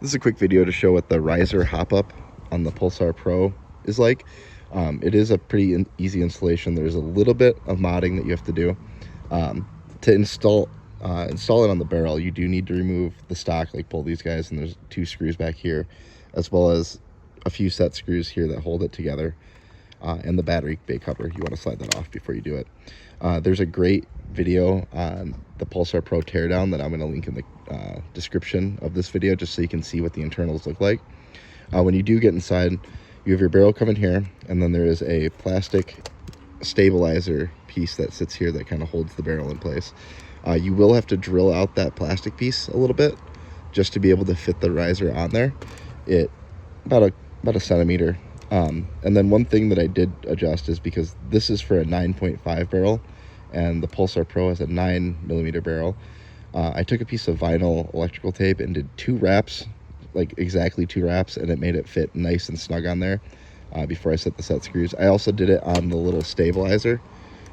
This is a quick video to show what the riser hop-up on the Pulsar Pro is like. It is a pretty easy installation. There's a little bit of modding that you have to do. To install it on the barrel, you do need to remove the stock, like pull these guys, and there's 2 screws back here, as well as a few set screws here that hold it together, and the battery bay cover. You want to slide that off before you do it. There's a great video on the Pulsar Pro teardown that I'm going to link in the description of this video, just so you can see what the internals look like. When you do get inside, you have your barrel coming here, and then there is a plastic stabilizer piece that sits here that kind of holds the barrel in place. You will have to drill out that plastic piece a little bit just to be able to fit the riser on there. About a centimeter. And then one thing that I did adjust is because this is for a 9.5 barrel and the Pulsar Pro has a 9mm barrel. I took a piece of vinyl electrical tape and did 2 wraps, like exactly 2 wraps, and it made it fit nice and snug on there before I set the set screws. I also did it on the little stabilizer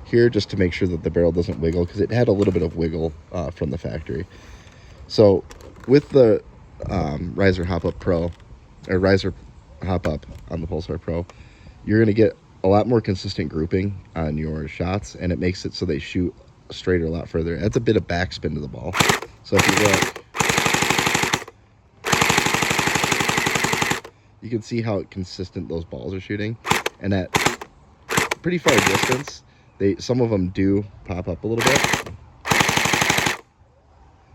here just to make sure that the barrel doesn't wiggle, because it had a little bit of wiggle from the factory. So with the riser hop-up Pro, or riser hop-up on the Pulsar Pro, you're going to get a lot more consistent grouping on your shots, and it makes it so they shoot straighter a lot further. It adds a bit of backspin to the ball. So if you look, you can see how consistent those balls are shooting, and at pretty far distance, some of them do pop up a little bit,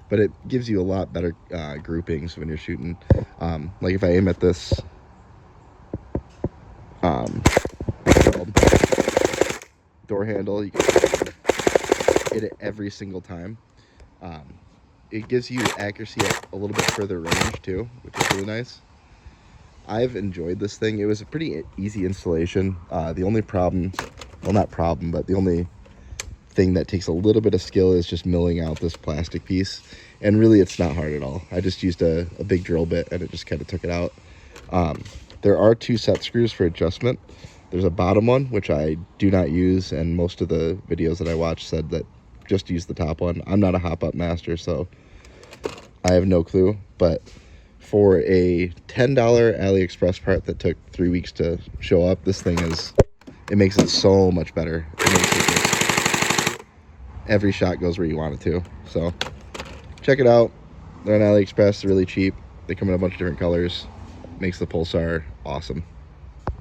but it gives you a lot better groupings when you're shooting. Like if I aim at this door handle, you can hit it every single time. It gives you accuracy at a little bit further range too, which is really nice. I've enjoyed this thing. It was a pretty easy installation. The only problem, well, not problem, but the only thing that takes a little bit of skill is just milling out this plastic piece, and really it's not hard at all. I just used a big drill bit and it just kind of took it out. There are 2 set screws for adjustment. There's a bottom one, which I do not use, and most of the videos that I watched said that just use the top one. I'm not a hop-up master, so I have no clue, but for a $10 AliExpress part that took 3 weeks to show up, this thing it makes it so much better. It makes it just, every shot goes where you want it to. So check it out. They're on AliExpress. They're really cheap. They come in a bunch of different colors. Makes the Pulsar awesome.